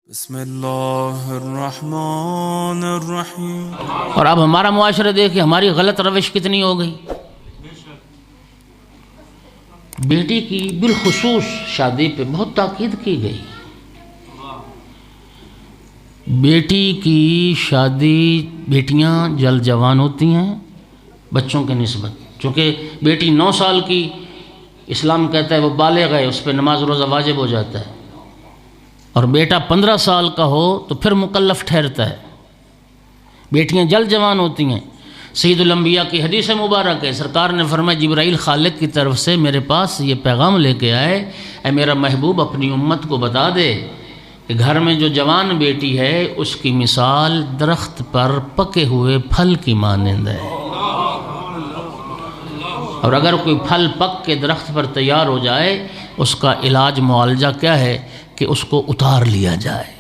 بسم اللہ الرحمن الرحیم۔ اور اب ہمارا معاشرہ دیکھیں، ہماری غلط روش کتنی ہو گئی۔ بیٹی کی بالخصوص شادی پہ بہت تاکید کی گئی۔ بیٹی کی شادی، بیٹیاں جلد جوان ہوتی ہیں بچوں کے نسبت، چونکہ بیٹی 9 سال کی اسلام کہتا ہے وہ بالغ ہے، اس پہ نماز روزہ واجب ہو جاتا ہے، اور بیٹا 15 سال کا ہو تو پھر مکلف ٹھہرتا ہے۔ بیٹیاں جلد جوان ہوتی ہیں۔ سید الانبیاء کی حدیث مبارک ہے، سرکار نے فرمایا جبرائیل خالق کی طرف سے میرے پاس یہ پیغام لے کے آئے، اے میرا محبوب اپنی امت کو بتا دے کہ گھر میں جو جوان بیٹی ہے اس کی مثال درخت پر پکے ہوئے پھل کی مانند ہے، اور اگر کوئی پھل پک کے درخت پر تیار ہو جائے اس کا علاج معالجہ کیا ہے کہ اس کو اتار لیا جائے۔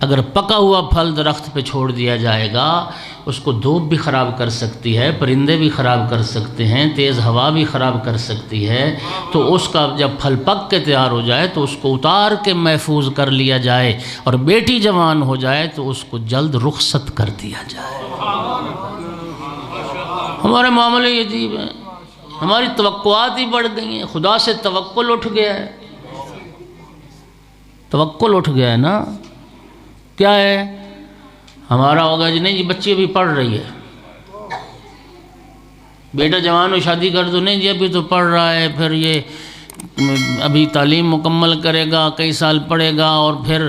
اگر پکا ہوا پھل درخت پہ چھوڑ دیا جائے گا اس کو دھوپ بھی خراب کر سکتی ہے، پرندے بھی خراب کر سکتے ہیں، تیز ہوا بھی خراب کر سکتی ہے، تو اس کا جب پھل پک کے تیار ہو جائے تو اس کو اتار کے محفوظ کر لیا جائے، اور بیٹی جوان ہو جائے تو اس کو جلد رخصت کر دیا جائے۔ ہمارے معاملے یہ عجیب ہیں، ہماری توقعات ہی بڑھ گئی ہیں، خدا سے توکل اٹھ گیا ہے، توکل اٹھ گیا ہے نا۔ کیا ہے ہمارا ہوگا جی نہیں جی بچی ابھی پڑھ رہی ہے، بیٹا جوان ہو شادی کر دو، نہیں جی ابھی تو پڑھ رہا ہے، پھر یہ ابھی تعلیم مکمل کرے گا، کئی سال پڑھے گا، اور پھر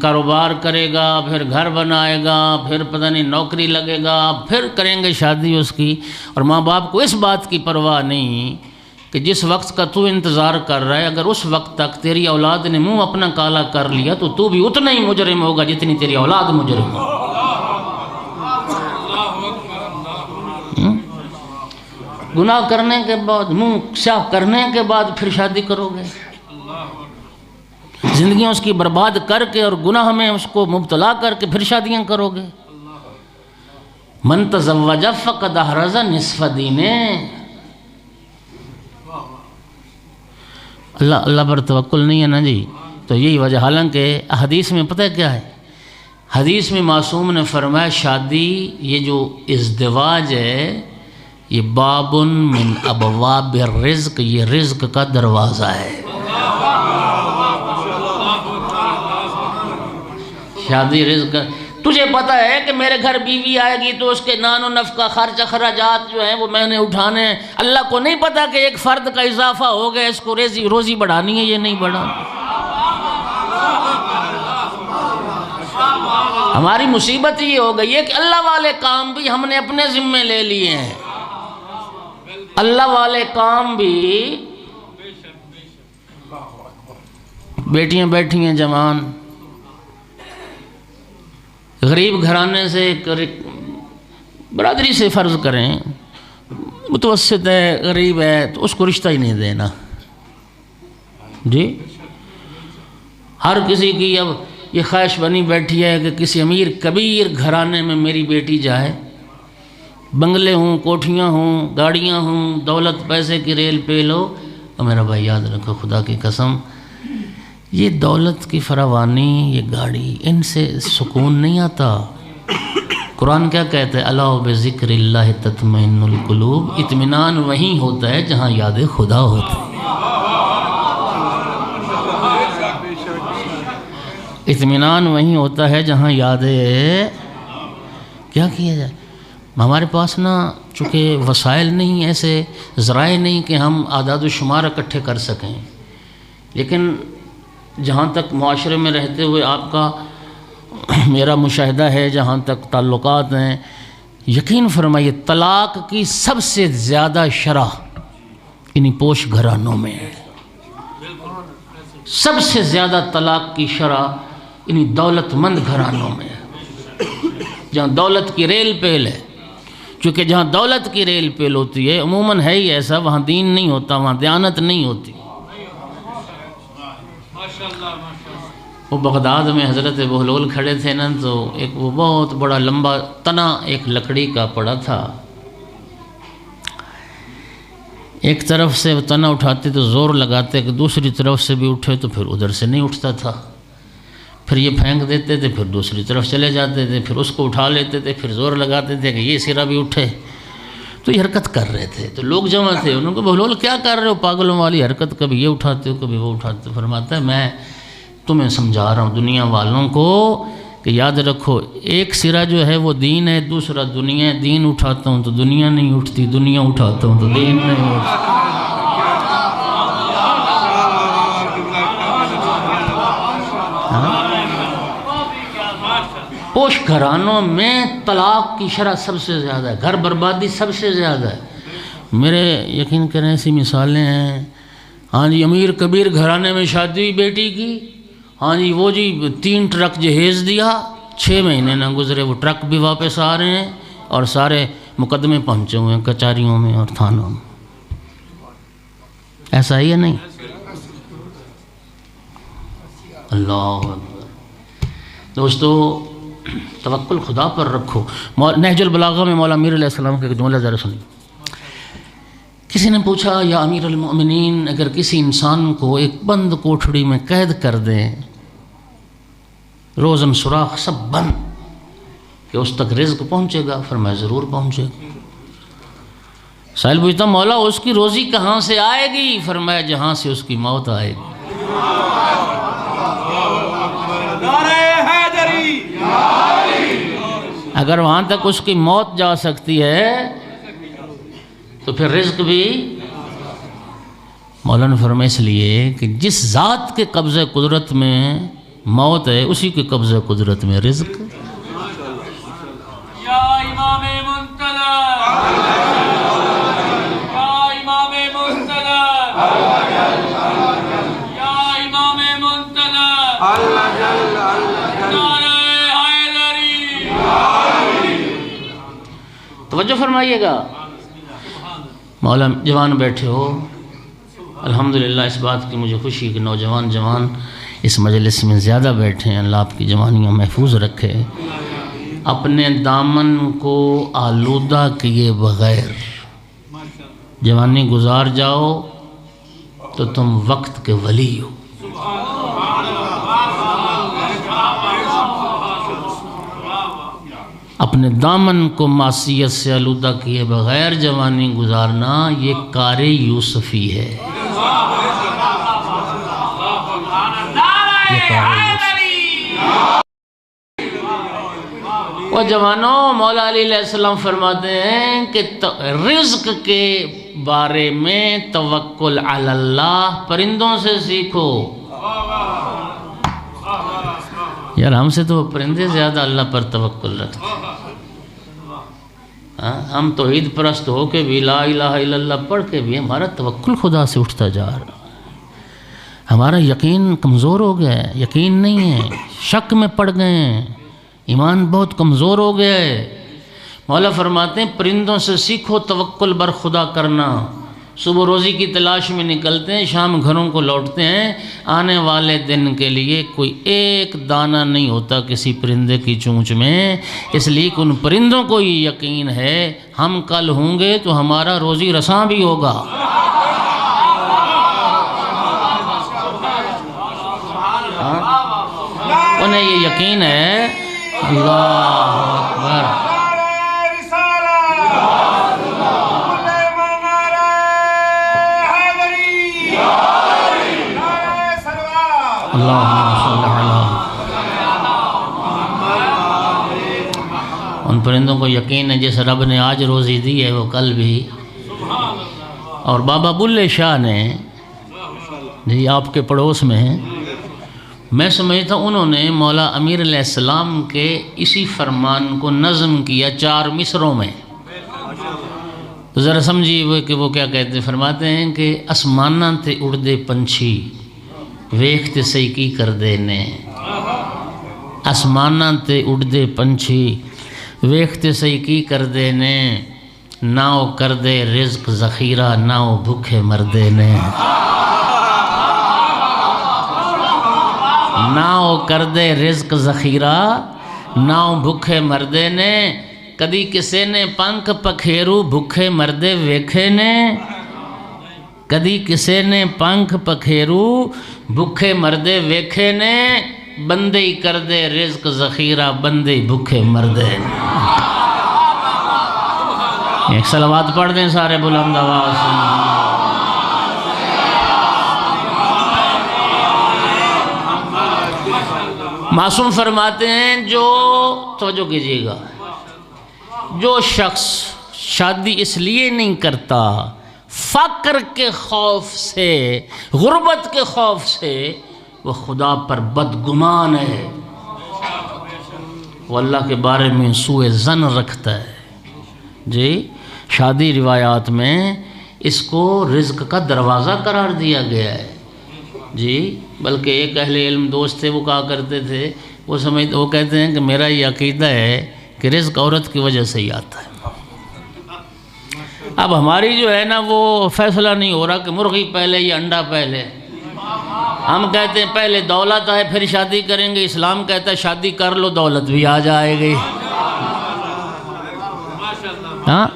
کاروبار کرے گا، پھر گھر بنائے گا، پھر پتہ نہیں نوکری لگے گا، پھر کریں گے شادی اس کی۔ اور ماں باپ کو اس بات کی پرواہ نہیں کہ جس وقت کا تو انتظار کر رہا ہے اگر اس وقت تک تیری اولاد نے منہ اپنا کالا کر لیا تو تو بھی اتنا ہی مجرم ہوگا جتنی تیری اولاد مجرم ہو۔ گناہ کرنے کے بعد، منہ سیاہ کرنے کے بعد پھر شادی کرو گے، زندگیاں اس کی برباد کر کے اور گناہ میں اس کو مبتلا کر کے پھر شادیاں کرو گے۔ من تزوج فقد احرز نصف دینے۔ اللہ پر توکل نہیں ہے نا جی، تو یہی وجہ۔ حالانکہ حدیث میں پتہ ہے کیا ہے، حدیث میں معصوم نے فرمایا شادی، یہ جو ازدواج ہے یہ باب من ابواب الرزق، یہ رزق کا دروازہ ہے۔ شادی رزق، تجھے پتہ ہے کہ میرے گھر بیوی آئے گی تو اس کے نان و نفقہ خرچ اخراجات جو ہیں وہ میں نے اٹھانے ہیں۔ اللہ کو نہیں پتہ کہ ایک فرد کا اضافہ ہو گیا، اس کو روزی بڑھانی ہے، یہ نہیں بڑھانی۔ ہماری مصیبت یہ ہو گئی ہے کہ اللہ والے کام بھی ہم نے اپنے ذمے لے لیے ہیں، اللہ والے کام بھی۔ بیٹیاں بیٹھی ہیں جوان، غریب گھرانے سے، برادری سے فرض کریں متوسط ہے، غریب ہے، تو اس کو رشتہ ہی نہیں دینا جی۔ ہر کسی کی اب یہ خواہش بنی بیٹھی ہے کہ کسی امیر کبیر گھرانے میں میری بیٹی جائے، بنگلے ہوں، کوٹھیاں ہوں، گاڑیاں ہوں، دولت پیسے کی ریل پہ لو۔ اور میرا بھائی یاد رکھو، خدا کی قسم، یہ دولت کی فراوانی، یہ گاڑی، ان سے سکون نہیں آتا۔ قرآن کیا کہتا ہے، الا بذکر اللہ تطمئن القلوب، اطمینان وہیں ہوتا ہے جہاں یاد خدا ہوتا ہے۔ اطمینان وہیں ہوتا ہے جہاں یاد کیا کیا جائے۔ ہمارے پاس نا چونکہ وسائل نہیں، ایسے ذرائع نہیں کہ ہم اعداد و شمار اکٹھے کر سکیں، لیکن جہاں تک معاشرے میں رہتے ہوئے آپ کا میرا مشاہدہ ہے، جہاں تک تعلقات ہیں، یقین فرمائیے طلاق کی سب سے زیادہ شرح انہی پوش گھرانوں میں ہے۔ سب سے زیادہ طلاق کی شرح انہی دولت مند گھرانوں میں ہے، جہاں دولت کی ریل پیل ہے۔ کیونکہ جہاں دولت کی ریل پیل ہوتی ہے عموماً ہے ہی ایسا، وہاں دین نہیں ہوتا، وہاں دیانت نہیں ہوتی۔ وہ بغداد میں حضرت بہلول کھڑے تھے نا، تو ایک وہ بہت بڑا لمبا تنا ایک لکڑی کا پڑا تھا، ایک طرف سے تنا اٹھاتے تو زور لگاتے کہ دوسری طرف سے بھی اٹھے تو پھر ادھر سے نہیں اٹھتا تھا۔ پھر یہ پھینک دیتے تھے، پھر دوسری طرف چلے جاتے تھے، پھر اس کو اٹھا لیتے تھے، پھر زور لگاتے تھے کہ یہ سرا بھی اٹھے. تو یہ حرکت کر رہے تھے. تو لوگ جمع تھے، انہوں کو بہلول کیا کر رہے ہو، پاگلوں والی حرکت، کبھی یہ اٹھاتے ہو کبھی وہ اٹھاتے ہو. فرماتا ہے میں تمہیں سمجھا رہا ہوں دنیا والوں کو کہ یاد رکھو ایک سرا جو ہے وہ دین ہے، دوسرا دنیا ہے. دین اٹھاتا ہوں تو دنیا نہیں اٹھتی، دنیا اٹھاتا ہوں تو دین نہیں اٹھتی. پوش گھرانوں میں طلاق کی شرح سب سے زیادہ ہے، گھر بربادی سب سے زیادہ ہے. میرے یقین کریں ایسی مثالیں ہیں. ہاں جی امیر کبیر گھرانے میں شادی ہوئی بیٹی کی، ہاں جی وہ جی 3 ٹرک جہیز دیا، 6 مہینے نہ گزرے وہ ٹرک بھی واپس آ رہے ہیں اور سارے مقدمے پہنچے ہوئے ہیں کچہریوں میں اور تھانوں میں. ایسا ہی ہے نہیں؟ اللہ اکبر. دوستو توکل خدا پر رکھو. نہج البلاغہ میں مولا امیر علیہ السلام کا ایک جملہ ذرا سنیں. کسی نے پوچھا یا امیر المؤمنین اگر کسی انسان کو ایک بند کوٹھڑی میں قید کر دیں، روزن سوراخ سب بند، کہ اس تک رزق پہنچے گا؟ فرمایا ضرور پہنچے گا. سائل پوچھتا مولا اس کی روزی کہاں سے آئے گی؟ فرمایا جہاں سے اس کی موت آئے گی. اگر وہاں تک اس کی موت جا سکتی ہے تو پھر رزق بھی. مولانا فرمایا اس لیے کہ جس ذات کے قبضہ قدرت میں موت ہے اسی کے قبضہ قدرت میں رزق. یا امام منتظر، یا امام منتظر، یا امام منتظر، نعرہ حیدری. توجہ فرمائیے گا. مولا جوان بیٹھے ہو، الحمدللہ اس بات کی مجھے خوشی کہ نوجوان اس مجلس میں زیادہ بیٹھے ہیں. اللہ آپ کی جوانیاں محفوظ رکھے. اپنے دامن کو آلودہ کیے بغیر جوانی گزار جاؤ تو تم وقت کے ولی ہو. اپنے دامن کو معصیت سے آلودہ کیے بغیر جوانی گزارنا یہ کار یوسفی ہے. وہ جوانوں، مولا علی علیہ السلام فرماتے ہیں کہ رزق کے بارے میں توکل علی اللہ پرندوں سے سیکھو. یار ہم سے تو پرندے زیادہ اللہ پر توکل رکھتے ہیں. ہم توحید پرست ہو کے بھی، لا الہ الا اللہ پڑھ کے بھی ہمارا توکل خدا سے اٹھتا جا رہا. ہمارا یقین کمزور ہو گیا ہے، یقین نہیں ہے، شک میں پڑ گئے ہیں، ایمان بہت کمزور ہو گیا ہے. مولا فرماتے ہیں پرندوں سے سیکھو توکل بر خدا کرنا. صبح روزی کی تلاش میں نکلتے ہیں، شام گھروں کو لوٹتے ہیں. آنے والے دن کے لیے کوئی ایک دانہ نہیں ہوتا کسی پرندے کی چونچ میں، اس لیے کہ ان پرندوں کو یہ یقین ہے ہم کل ہوں گے تو ہمارا روزی رساں بھی ہوگا. انہیں یہ یقین ہے. اللہ اکبر. ان پرندوں کو یقین ہے جیسے رب نے آج روزی دی ہے وہ کل بھی. اور بابا بلے شاہ نے جی آپ کے پڑوس میں ہیں، میں سمجھتا ہوں انہوں نے مولا امیر علیہ السلام کے اسی فرمان کو نظم کیا 4 مصروں میں. تو ذرا سمجھیے کہ وہ کیا کہتے ہیں. فرماتے ہیں کہ اسماناں تے اڑدے پنچھی ویکھتے سہی کی کر دے نے. اسماناں تے اڑدے پنچھی ویکھتے سہی کی کر دے نے. نہ وہ کر دے رزق ذخیرہ نہ وہ بھوکے مردے نے. نہ وہ کر دے رزق ذخیرہ نہ وہ بھوکے مردے نے. کدی کسے نے پنکھ پکھیرو بھوکے مردے ویکھے نے. کدی کسے نے پنکھ پکھیرو بھوکے مردے ویکھے نے. بندے ہی کر دے رزق ذخیرہ، بندے ہی بھوکے مر دے۔ ایک صلوات پڑھ دیں سارے بلند آواز سے۔ معصوم فرماتے ہیں جو توجہ کیجیے گا، جو شخص شادی اس لیے نہیں کرتا فقر کے خوف سے، غربت کے خوف سے، وہ خدا پر بدگمان ہے، وہ اللہ کے بارے میں سوء ظن رکھتا ہے۔ جی شادی روایات میں اس کو رزق کا دروازہ قرار دیا گیا ہے۔ جی بلکہ ایک اہل علم دوست تھے، وہ کہا کرتے تھے، وہ کہتے ہیں کہ میرا یہ عقیدہ ہے کہ رزق عورت کی وجہ سے ہی آتا ہے۔ اب ہماری جو ہے نا وہ فیصلہ نہیں ہو رہا کہ مرغی پہلے یا انڈا پہلے۔ ہم کہتے ہیں پہلے دولت آئے پھر شادی کریں گے، اسلام کہتا ہے شادی کر لو دولت بھی آ جائے گی۔ ہاں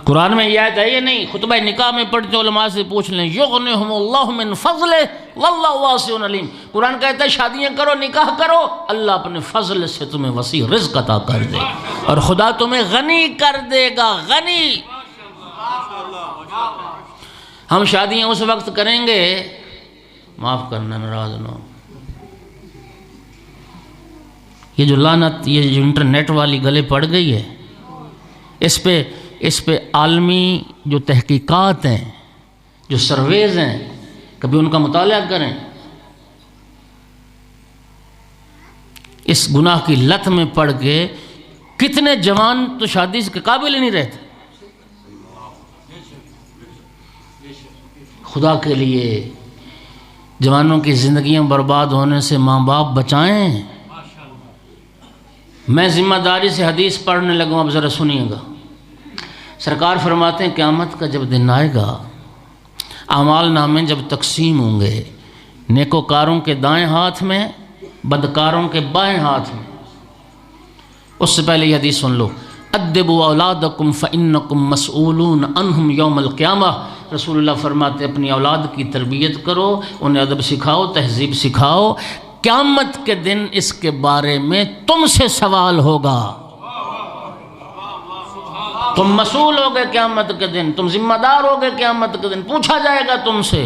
قرآن میں یہ آیت ہے، یہ نہیں خطبہ نکاح میں پڑھتے علماء سے پوچھ لیں، یغنیہم اللہ من فضلہ واللہ واسع علیم۔ قرآن کہتا ہے شادیاں کرو، نکاح کرو، اللہ اپنے فضل سے تمہیں وسیع رزق عطا کر دے اور خدا تمہیں غنی کر دے گا، غنی۔ ہم شادیاں اس وقت کریں گے، معاف کرنا ناراض نہ ہو، یہ جو لعنت، یہ جو انٹرنیٹ والی گلے پڑ گئی ہے، اس پہ عالمی جو تحقیقات ہیں، جو سرویز ہیں، کبھی ان کا مطالعہ کریں۔ اس گناہ کی لت میں پڑ کے کتنے جوان تو شادی کے قابل ہی نہیں رہتے۔ خدا کے لیے جوانوں کی زندگیاں برباد ہونے سے ماں باپ بچائیں۔ میں ذمہ داری سے حدیث پڑھنے لگوں، اب ذرا سنیے گا۔ سرکار فرماتے ہیں قیامت کا جب دن آئے گا، اعمال نامے جب تقسیم ہوں گے، نیکوکاروں کے دائیں ہاتھ میں، بدکاروں کے بائیں ہاتھ میں۔ اس سے پہلے یہ حدیث سن لو، ادبوا اولادکم فانکم مسئولون عنہم یوم القیامہ۔ رسول اللہ فرماتے اپنی اولاد کی تربیت کرو، انہیں ادب سکھاؤ، تہذیب سکھاؤ، قیامت کے دن اس کے بارے میں تم سے سوال ہوگا، تم مسئول ہوگے قیامت کے دن، تم ذمہ دار ہوگے قیامت کے دن، پوچھا جائے گا تم سے۔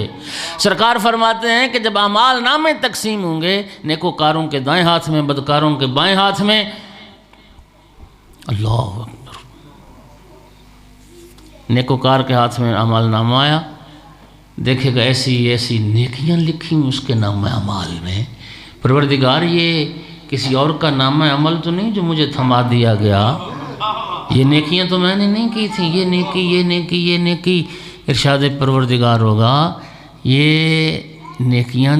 سرکار فرماتے ہیں کہ جب اعمال نامے تقسیم ہوں گے، نیکوکاروں کے دائیں ہاتھ میں، بدکاروں کے بائیں ہاتھ میں، اللہ اکبر، نیکوکار کے ہاتھ میں اعمال نامہ آیا، دیکھے گا ایسی ایسی نیکیاں لکھی ہیں اس کے نام اعمال میں، پروردگار یہ کسی اور کا نام عمل تو نہیں جو مجھے تھما دیا گیا، یہ نیکیاں تو میں نے نہیں کی تھیں، یہ نیکی یہ نیکی یہ نیکی۔ ارشاد پروردگار ہوگا یہ نیکیاں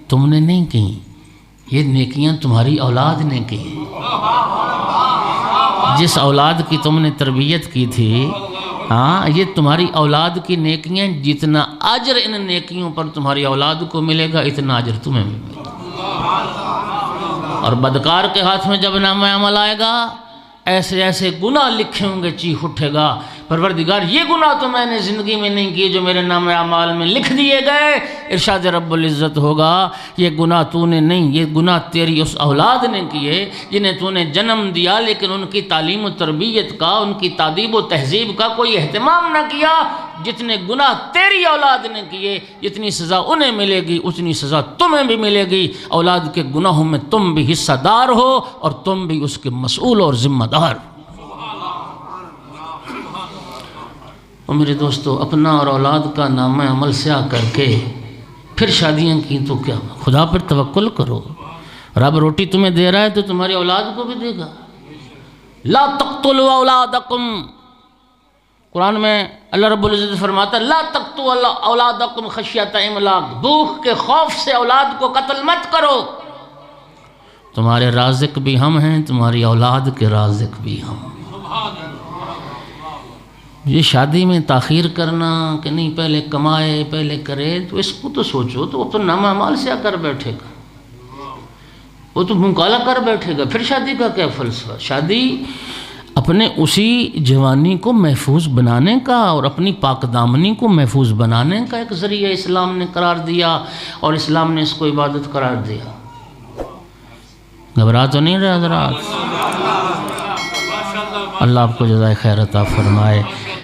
تم نے نہیں کی، یہ نیکیاں تمہاری اولاد نے کی، جس اولاد کی تم نے تربیت کی تھی، ہاں یہ تمہاری اولاد کی نیکیاں، جتنا اجر ان نیکیوں پر تمہاری اولاد کو ملے گا اتنا اجر تمہیں بھی ملے گا۔ اور بدکار کے ہاتھ میں جب نامہ عمل آئے گا، ایسے ایسے گناہ لکھے ہوں گے، چیخ اٹھے گا پروردگار یہ گناہ تو میں نے زندگی میں نہیں کیے جو میرے نام اعمال میں لکھ دیے گئے۔ ارشاد رب العزت ہوگا یہ گناہ تو نے نہیں، یہ گناہ تیری اس اولاد نے کیے جنہیں تو نے جنم دیا، لیکن ان کی تعلیم و تربیت کا، ان کی تادیب و تہذیب کا کوئی اہتمام نہ کیا۔ جتنے گناہ تیری اولاد نے کیے، جتنی سزا انہیں ملے گی اتنی سزا تمہیں بھی ملے گی۔ اولاد کے گناہوں میں تم بھی حصہ دار ہو اور تم بھی اس کے مسئول اور ذمہ دار۔ اور میرے دوستو، اپنا اور اولاد کا نامہ عمل سیاہ کر کے پھر شادیاں کی تو کیا، خدا پر توکل کرو۔ رب روٹی تمہیں دے رہا ہے تو تمہاری اولاد کو بھی دے گا۔ لا تقتلوا اولادکم، قرآن میں اللہ رب العزت فرماتا ہے لا تقتلوا اولادکم خشیۃ املاق، بھوک کے خوف سے اولاد کو قتل مت کرو، تمہارے رازق بھی ہم ہیں، تمہاری اولاد کے رازق بھی ہم۔ یہ شادی میں تاخیر کرنا کہ نہیں پہلے کمائے پہلے کرے، تو اس کو تو سوچو، تو وہ تو نامہ اعمال سے کر بیٹھے گا، وہ تو منہ کالا کر بیٹھے گا، پھر شادی کا کیا فلسفہ؟ شادی اپنے اسی جوانی کو محفوظ بنانے کا اور اپنی پاک دامنی کو محفوظ بنانے کا ایک ذریعہ اسلام نے قرار دیا، اور اسلام نے اس کو عبادت قرار دیا۔ گھبرا تو نہیں رہے حضرات؟ اللہ آپ کو جزائے خیر عطا فرمائے.